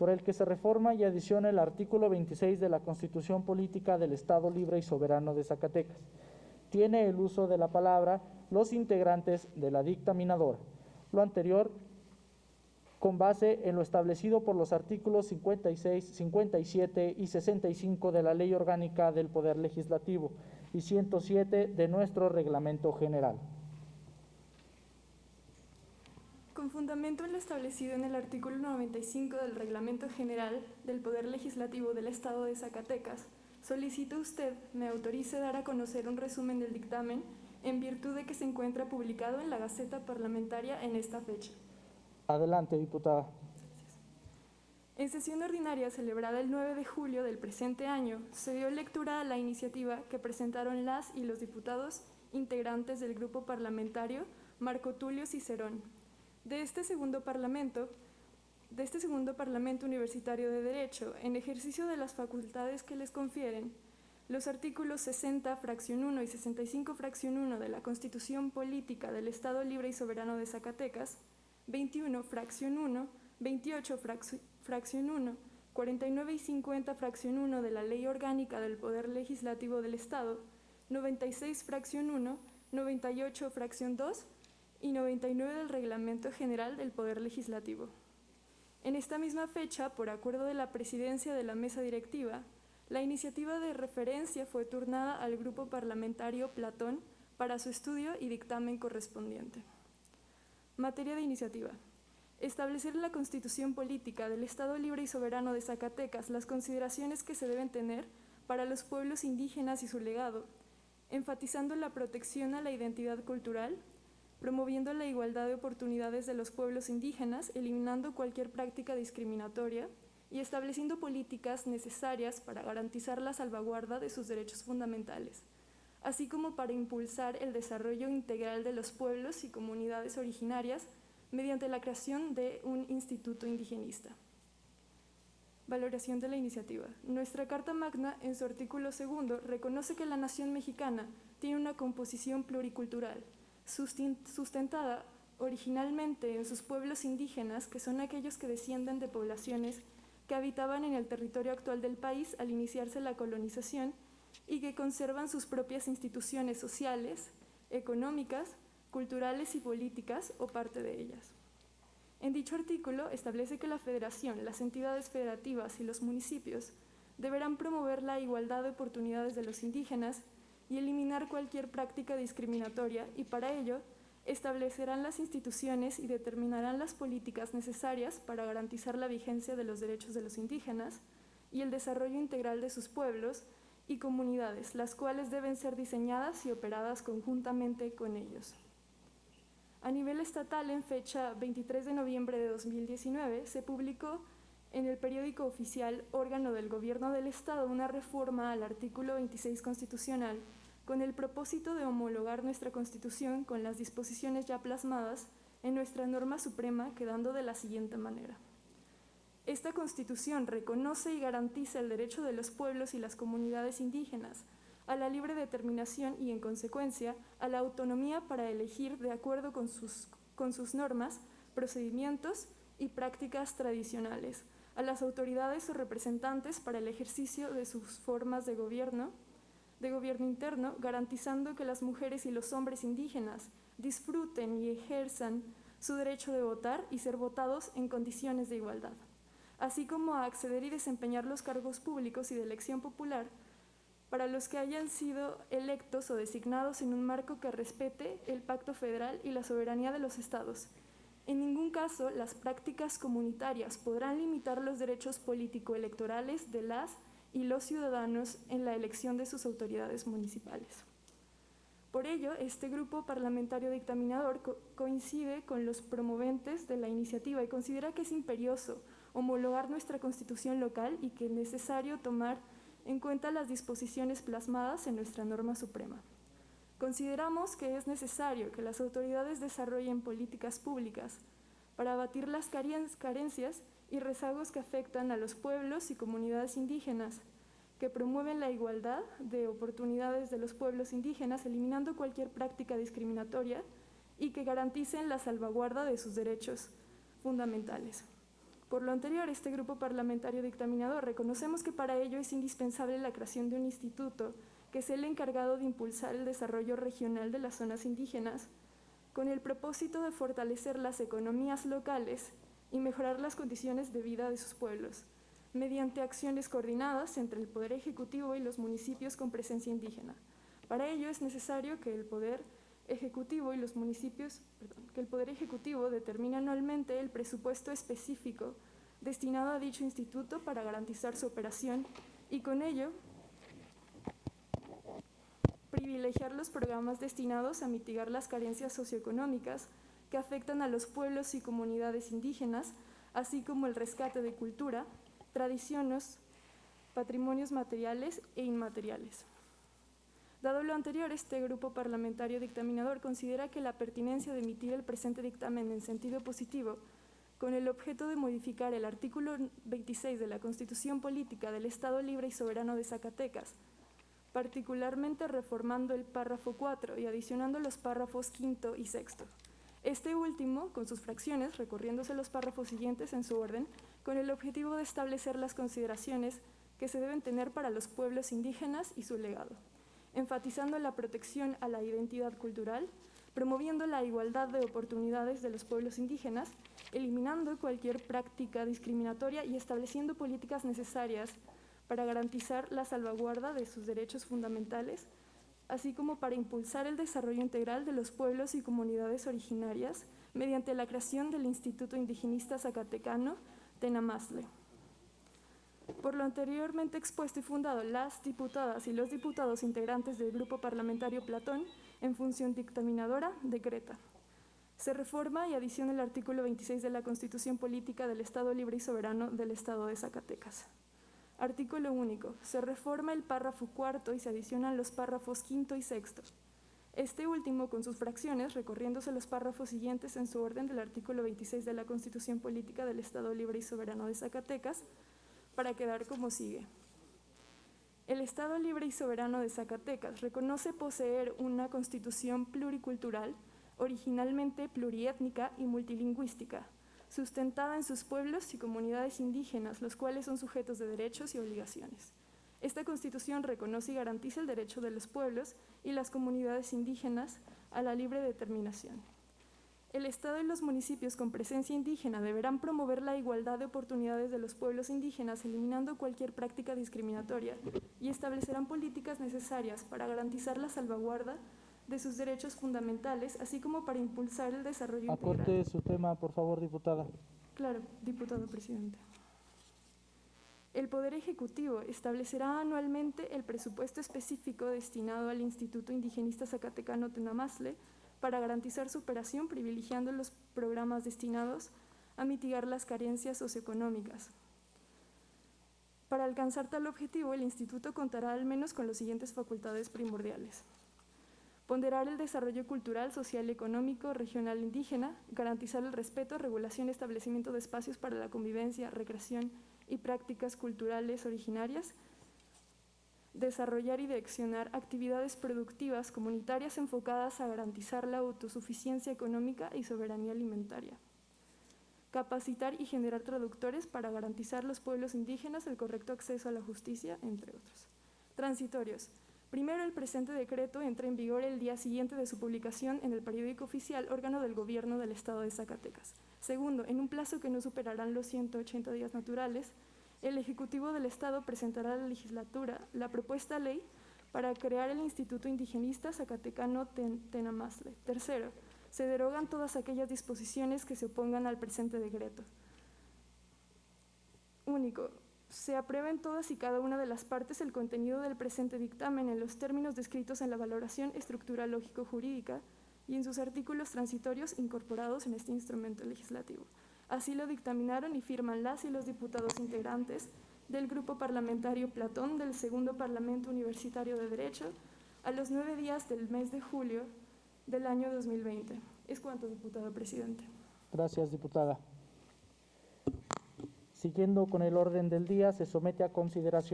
por el que se reforma y adiciona el artículo 26 de la Constitución Política del Estado Libre y Soberano de Zacatecas. Tiene el uso de la palabra los integrantes de la dictaminadora. Lo anterior con base en lo establecido por los artículos 56, 57 y 65 de la Ley Orgánica del Poder Legislativo y 107 de nuestro Reglamento General. Con fundamento en lo establecido en el artículo 95 del Reglamento General del Poder Legislativo del Estado de Zacatecas, solicito usted me autorice dar a conocer un resumen del dictamen en virtud de que se encuentra publicado en la Gaceta Parlamentaria en esta fecha. Adelante, diputada. En sesión ordinaria celebrada el 9 de julio del presente año, se dio lectura a la iniciativa que presentaron las y los diputados integrantes del Grupo Parlamentario Marco Tulio Cicerón, de este segundo Parlamento Universitario de Derecho, en ejercicio de las facultades que les confieren los artículos 60, fracción 1 y 65, fracción 1 de la Constitución Política del Estado Libre y Soberano de Zacatecas, 21, fracción 1, 28, fracción 1, 49 y 50, fracción 1 de la Ley Orgánica del Poder Legislativo del Estado, 96, fracción 1, 98, fracción 2 y 99 del Reglamento General del Poder Legislativo. En esta misma fecha, por acuerdo de la Presidencia de la Mesa Directiva, la iniciativa de referencia fue turnada al Grupo Parlamentario Platón para su estudio y dictamen correspondiente. Materia de iniciativa. Establecer en la Constitución Política del Estado Libre y Soberano de Zacatecas las consideraciones que se deben tener para los pueblos indígenas y su legado, enfatizando la protección a la identidad cultural, promoviendo la igualdad de oportunidades de los pueblos indígenas, eliminando cualquier práctica discriminatoria y estableciendo políticas necesarias para garantizar la salvaguarda de sus derechos fundamentales, así como para impulsar el desarrollo integral de los pueblos y comunidades originarias mediante la creación de un instituto indigenista. Valoración de la iniciativa. Nuestra Carta Magna, en su artículo 2, reconoce que la nación mexicana tiene una composición pluricultural, sustentada originalmente en sus pueblos indígenas, que son aquellos que descienden de poblaciones que habitaban en el territorio actual del país al iniciarse la colonización y que conservan sus propias instituciones sociales, económicas, culturales y políticas o parte de ellas. En dicho artículo establece que la Federación, las entidades federativas y los municipios deberán promover la igualdad de oportunidades de los indígenas y eliminar cualquier práctica discriminatoria, y para ello establecerán las instituciones y determinarán las políticas necesarias para garantizar la vigencia de los derechos de los indígenas y el desarrollo integral de sus pueblos y comunidades, las cuales deben ser diseñadas y operadas conjuntamente con ellos. A nivel estatal, en fecha 23 de noviembre de 2019, se publicó en el periódico oficial órgano del Gobierno del Estado una reforma al artículo 26 constitucional con el propósito de homologar nuestra Constitución con las disposiciones ya plasmadas en nuestra norma suprema, quedando de la siguiente manera. Esta Constitución reconoce y garantiza el derecho de los pueblos y las comunidades indígenas a la libre determinación y, en consecuencia, a la autonomía para elegir de acuerdo con sus normas, procedimientos y prácticas tradicionales, a las autoridades o representantes para el ejercicio de sus formas de gobierno interno, garantizando que las mujeres y los hombres indígenas disfruten y ejerzan su derecho de votar y ser votados en condiciones de igualdad, así como a acceder y desempeñar los cargos públicos y de elección popular para los que hayan sido electos o designados en un marco que respete el Pacto Federal y la soberanía de los estados. En ningún caso, las prácticas comunitarias podrán limitar los derechos político-electorales de las y los ciudadanos en la elección de sus autoridades municipales. Por ello, este grupo parlamentario dictaminador coincide con los promoventes de la iniciativa y considera que es imperioso homologar nuestra Constitución local y que es necesario tomar en cuenta las disposiciones plasmadas en nuestra norma suprema. Consideramos que es necesario que las autoridades desarrollen políticas públicas para abatir las carencias y rezagos que afectan a los pueblos y comunidades indígenas, que promueven la igualdad de oportunidades de los pueblos indígenas, eliminando cualquier práctica discriminatoria y que garanticen la salvaguarda de sus derechos fundamentales. Por lo anterior, este grupo parlamentario dictaminador reconocemos que para ello es indispensable la creación de un instituto que sea el encargado de impulsar el desarrollo regional de las zonas indígenas, con el propósito de fortalecer las economías locales y mejorar las condiciones de vida de sus pueblos, mediante acciones coordinadas entre el Poder Ejecutivo y los municipios con presencia indígena. Para ello es necesario que el Poder Ejecutivo determine anualmente el presupuesto específico destinado a dicho instituto para garantizar su operación y con ello privilegiar los programas destinados a mitigar las carencias socioeconómicas que afectan a los pueblos y comunidades indígenas, así como el rescate de cultura, tradiciones, patrimonios materiales e inmateriales. Dado lo anterior, este grupo parlamentario dictaminador considera que la pertinencia de emitir el presente dictamen en sentido positivo, con el objeto de modificar el artículo 26 de la Constitución Política del Estado Libre y Soberano de Zacatecas, particularmente reformando el párrafo 4 y adicionando los párrafos 5 y 6. Este último, con sus fracciones, recorriéndose los párrafos siguientes en su orden, con el objetivo de establecer las consideraciones que se deben tener para los pueblos indígenas y su legado, enfatizando la protección a la identidad cultural, promoviendo la igualdad de oportunidades de los pueblos indígenas, eliminando cualquier práctica discriminatoria y estableciendo políticas necesarias para garantizar la salvaguarda de sus derechos fundamentales, así como para impulsar el desarrollo integral de los pueblos y comunidades originarias mediante la creación del Instituto Indigenista Zacatecano Tenamazle. Por lo anteriormente expuesto y fundado, las diputadas y los diputados integrantes del Grupo Parlamentario Platón, en función dictaminadora, decreta: se reforma y adiciona el artículo 26 de la Constitución Política del Estado Libre y Soberano del Estado de Zacatecas. Artículo único. Se reforma el párrafo 4 y se adicionan los párrafos 5 y 6. Este último, con sus fracciones, recorriéndose los párrafos siguientes en su orden del artículo 26 de la Constitución Política del Estado Libre y Soberano de Zacatecas, para quedar como sigue. El Estado Libre y Soberano de Zacatecas reconoce poseer una constitución pluricultural, originalmente pluriétnica y multilingüística, sustentada en sus pueblos y comunidades indígenas, los cuales son sujetos de derechos y obligaciones. Esta Constitución reconoce y garantiza el derecho de los pueblos y las comunidades indígenas a la libre determinación. El Estado y los municipios con presencia indígena deberán promover la igualdad de oportunidades de los pueblos indígenas, eliminando cualquier práctica discriminatoria, y establecerán políticas necesarias para garantizar la salvaguarda de sus derechos fundamentales, así como para impulsar el desarrollo integral. Acorte su tema, por favor, diputada. Claro, diputado presidente. El Poder Ejecutivo establecerá anualmente el presupuesto específico destinado al Instituto Indigenista Zacatecano Tenamazle para garantizar su operación, privilegiando los programas destinados a mitigar las carencias socioeconómicas. Para alcanzar tal objetivo, el Instituto contará al menos con las siguientes facultades primordiales: ponderar el desarrollo cultural, social y económico regional indígena, garantizar el respeto, regulación y establecimiento de espacios para la convivencia, recreación y prácticas culturales originarias, desarrollar y direccionar actividades productivas comunitarias enfocadas a garantizar la autosuficiencia económica y soberanía alimentaria, capacitar y generar traductores para garantizar a los pueblos indígenas el correcto acceso a la justicia, entre otros. Transitorios. Primero, el presente decreto entra en vigor el día siguiente de su publicación en el periódico oficial, órgano del Gobierno del Estado de Zacatecas. Segundo, en un plazo que no superarán los 180 días naturales, el Ejecutivo del Estado presentará a la legislatura la propuesta ley para crear el Instituto Indigenista Zacatecano Tenamazle. Tercero, se derogan todas aquellas disposiciones que se opongan al presente decreto. Único. Se aprueba en todas y cada una de las partes el contenido del presente dictamen en los términos descritos en la valoración estructural lógico-jurídica y en sus artículos transitorios incorporados en este instrumento legislativo. Así lo dictaminaron y firman las y los diputados integrantes del Grupo Parlamentario Platón del Segundo Parlamento Universitario de Derecho a los 9 días del mes de julio del año 2020. Es cuanto, diputado presidente. Gracias, diputada. Siguiendo con el orden del día, se somete a consideración